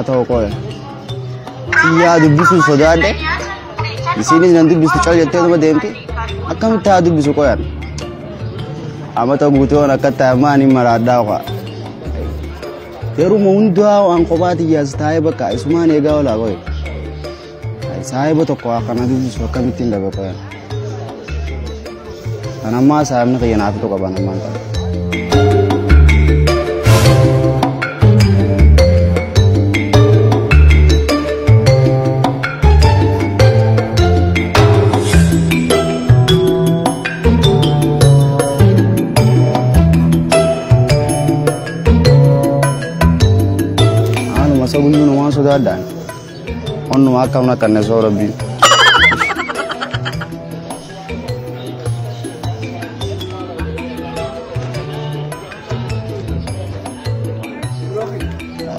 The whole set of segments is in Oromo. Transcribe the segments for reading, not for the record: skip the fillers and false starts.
توقعه يا دبسوا صداده يسيني نندب بيستشعر يتهم ما ديمتي أكمل تادو بيسوقيان أما تقولون أكتر ماني مراداوا يرو موندوا وانقبات يستاي بكا اسمان يجاو لا قوي سايبه تقوى كنا دبس وكم تين لبكا أنا ما سامن خيانات تقوى بنا ما Sabun nu masuk ada, onu akam nak kena suara bi.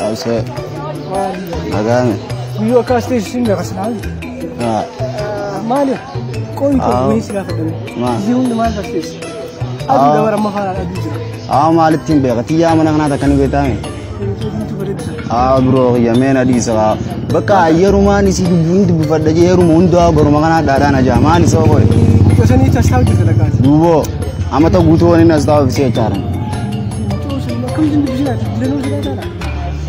Ase, agak. Biar kasih sini dah kasih lagi. Mana? Kau itu mesti lah kadang. Jiun mana kasih? Aduh dah orang mahal aduh. Malit timbe, ketiya mana kena tak kena betah ni. Bro, ya mena di sana. Baka yerumani si buntu bufada je yerumundu gorumangana dada na jamani so boy. Kosan itu asal je selakas. Dubo, ama to gutu wani na staw bisi charan.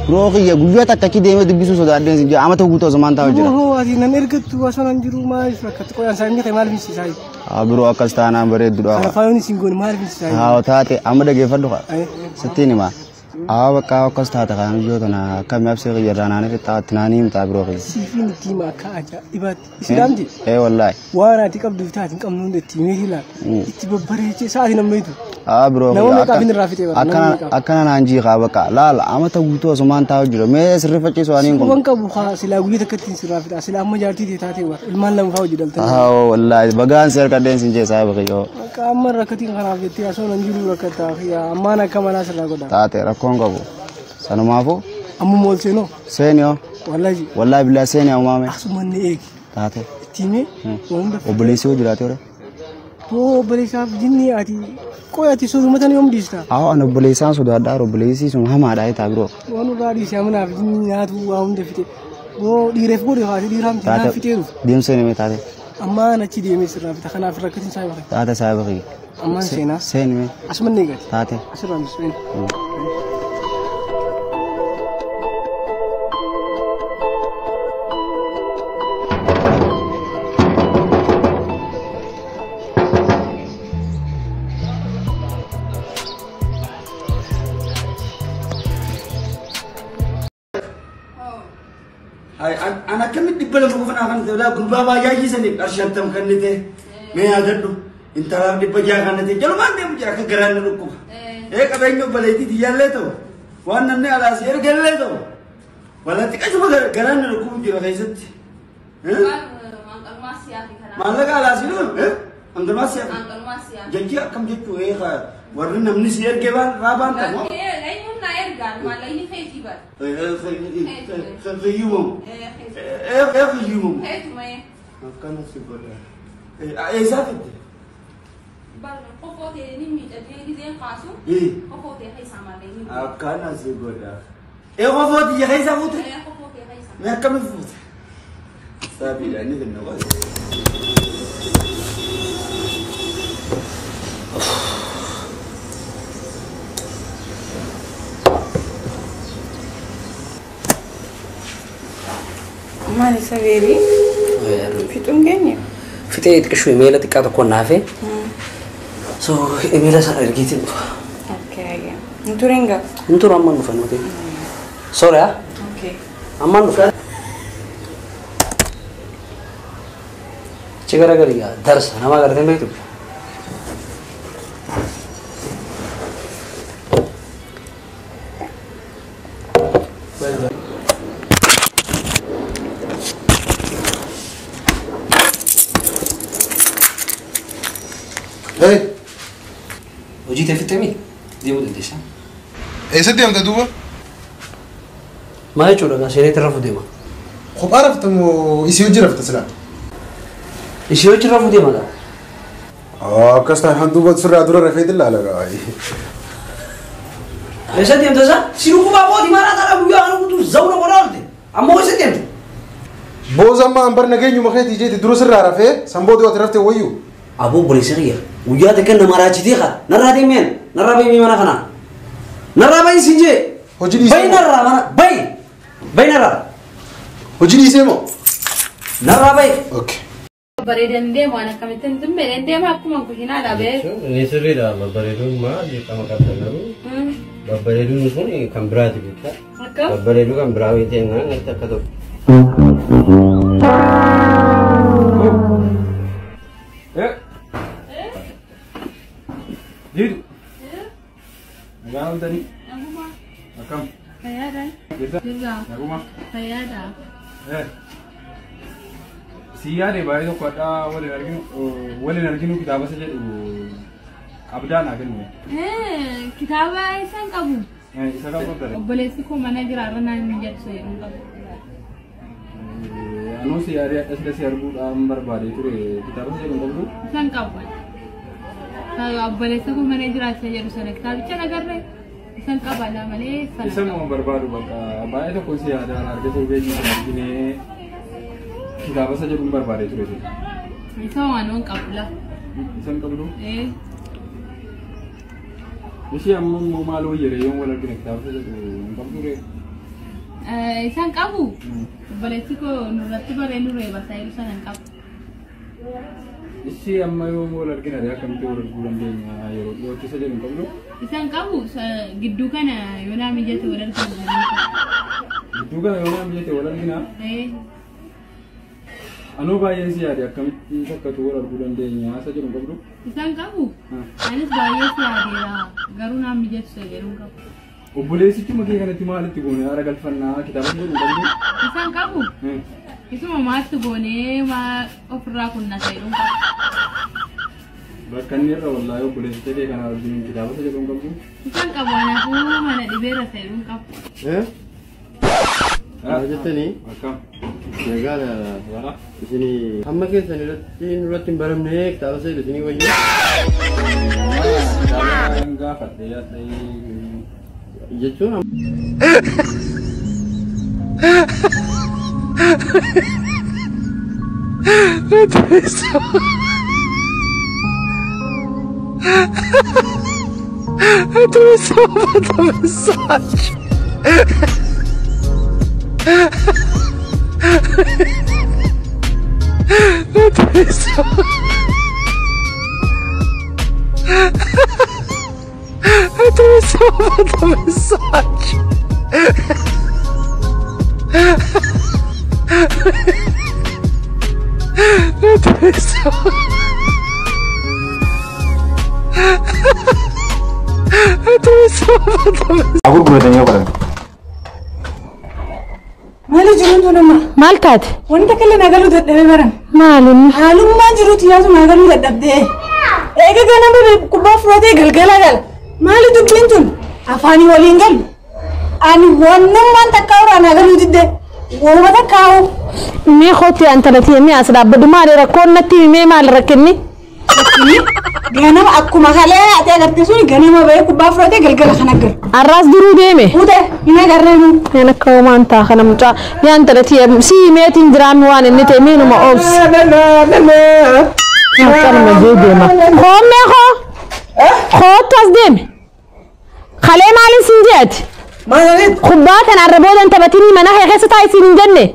Bro, ya guya ta taki de me bisu so da den ama to gutu zaman ta jira. Oh, adi na nergat tu asanan jiru mai fakat ko yang sami kemal bisi sai. Bro, akastana bare dura. Ana fauni singon mal bisi sai. Tate amada ge fadu ka. Satini ma. Baka kasta ta kan jo na kam yap se ge rana ne ta tunani mta bro ge. Sifin tima ka aja ibat islam ji. Wallahi. Wana tikab dufta tin kam nun de timi hila. Iti babbare ce sa ina maitu. Bro. Akana nanji ka baka lal amata gutu zaman ta jiro me sirfa ce so anin ko. Wanka buha sila guyi ta katin sirafita sila amma jarti ta te wa ilman lam fa wajidal ta. Wallahi bagan ser ka den sinje sa baka yo. Ka amma rakatin kana ge ti aso nan jiru rakata ya amma na kamana sala goda. Ta te rakonga bo. Sanu mafo? Amu mol seno. Senio. Wallahi. Wallahi bila senio mame. Asuman ne ek. Ta te. Timi. Wanda. Obulesi wajirate ore. Oh, obulesa jinni ati. Ko ati so matan yom dista. Ana obulesa so da daro obulesi so hama da ita bro. Wonu gadi samuna jinni atu wawunde fite. Go di ref go di ha di ram tina fite. Dim sene me ta te. Amma na ci di me sirra fita kana fi rakatin sai ba. Ta ta sai ba ki. Amma sena. Sen me. Asman ne gadi. Ta te. Asran sen. أنا كم دبلا بقولنا عن ذولا قربا باجي سني أرشاد تم كنته ما يقدر أنت راه دبجا كنته جلو ما دم جا كجران لكم إيه كبينو بلدي ديالله تو وأنا نني على سير جلله تو ولا تكشف جران لكم جرا كيست مالك على سير أنت ما سير جدّي كم جدّو إيه ورنا من سير كبار رابان تمام مالي خيتي بار خيوم خيوم كانوا سيبودا زافد بار خفوتي نمي تدي زين قاسو خفوتي هي سامالي كانوا سيبودا خفوتي هي زافوتي خفوتي هي سامالي ما كم فوت سابي لاني النواس ماني سويري في تونجيني في تيت كشوي ميلة تكاد تكون نافع سو إيميلا سأرجيتي اوكي نتورينجا نتور أمان نفهم نتي سوري اوكي أمان نفهم چیکار کریگا درس نما کرتے ہیں تو Hey. وجيت في التمي دي ود ليش ايه سدي امتى دوبا ما يجوا لنا شيء يترفوا ديما خب عرفت مو يسيو عرفت سلام ايش يترفوا ديما لا كاستا حندوبا تسرع دور رفيد الله لا غاي ايه سدي امتى سا سيرو كوبا بودي ما را ترى بيا انا كنت زونا ورالدي أما هو سديم بوزا ما أمبر نجيني مخيت يجي تدرس الرافع سامبودي وترفت ويو أبو بوليسية وياك كنا مراجع تيخا نرى ديمين نرى بيمي منا خنا نرى بين سنجي بين نرى منا بين نرى وجيني سيمو نرى بين أوكي Bareedan deemu ana kamittan dumbeen deema akkuma kushina dhaabee. Ni sirriidha babbareeduun maal jedhama qabda garuu babbareeduun sun kan biraati jechuudha. Akkam? Babbareeduu kan biraa wayitee ngaan itti akka tokko. Jiru. Nagaan tani. Naguma. Akkam. Fayyaadha. Jirra. Naguma. Fayyaadha. Siyaade baay'ee tokko addaa waliin arginu kitaaba isa jedhu qabdaan haa kennu. Kitaaba isaan qabu. Isa qabu qabdare. Obboleessi koo mana jiraarra naan mijatsu jedhu qabu. Anuu siyaadee adda sida si arguudhaan barbaadee ture kitaaba isa jedhu qabdu. Isaan qabu. Obboleessi koo mana jiraachaa jedhu sana kitaabicha nagarree isaan qabala malee sana. Isa moo barbaadu bakka baay'ee tokko siyaadaan argatee beekni arginee. Kitaaba isa jedhuun barbaadee ture. Isa waan qabla. Isaan qabdu? Ishee ammoo maaloo yeroo yoon wal argine kitaaba isa jedhu hin qabdu ree? Isaan qabu. Obboleessi koo nurratti baree nuree bartaa'ee sana hin qabu. Ishee amma yoon wal argine ree akkamitti wal arguu dandeenya yeroo dhiyootti isa jedhu hin qabdu? Isaan qabu gidduu kana yoonaa mijate wal argina. Gidduu kana yoonaa mijate wal argina? Anuu baay'ee siyaade akkamitti sakkatu wal arguu dandeenya isa jedhu qabdu? Isaan qabu. Anis baay'ee siyaadeera garuu naan mijatu isa jedhu qabu. Obboleessichi makee kanatti maalitti goone haara galfannaa kitaaba jedhu qabdu? Isaan qabu. Isuma maatti goonee ofirraa kunnata jedhu qabu. Bakka inni irra wallaahi obboleessicha kee kana wajjin kitaaba isa jedhu qabdu? Isaan qabu anaafuu mana dhibeera isa jedhu qabu. Jettanii akkam? Egaa isinii hamma keessan irratti nurratti hin baramne kitaaba isa jedhu isinii wayyu. Gaafadhee yaadhee jechuun Aku buatnya apa? Maali jiruun nama. Maal taate? Wanta kale nagalu dadhabee baran. Maalin? Haalummaa jiruuti yaadu nagalu dadhabdee. Eega ganama kubbaa fudhatee galgala gal. Maali dubbiin tun? Afaanii waliin galu. Ani wannummaan takka irraa nagalu didde. Wooma takkaa'u. Mee hooti antalati mee as dhaabbadhu maali rakkoon natti mee maal rakkinni? Ganama akkuma kalee ati agarsiisuun ganama bahee kubbaa fudhatee galgala kana galu. Arraas duruu deeme. Ute hin agarreenu. Yana kawmaan taa kana mucaa yaan talati si meetiin jiraan waan inni ta'e meenuma obs. Kalma deema. Hoomee hoo? Hootu as deeme. Kalee maaliin siin jeeti? Maaliin? Kubbaa kana arraboodan taphatanii mana keessa taa'isiin hin jenne.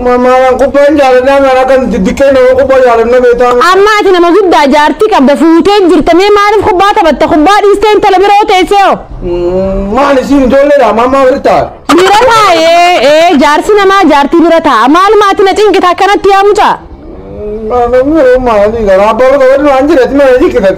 Mama kubbaan jaaladhaa mana kan diddikee nama kubbaa jaaladha beektaa. Amma ati nama guddaa jaartii qabda fuutee jirta mee maaliif kubbaa taphatta kubbaa dhiistee intala biroo teessee hoo? Maal isiin ijoolleedha mammaa bira ta'a. Bira taa'ee jaarsi namaa jaartii bira taa'a maaluma ati na cinqita akkanatti yaa mucaa? Maali garaa abbaa waan jireetti mana jikkita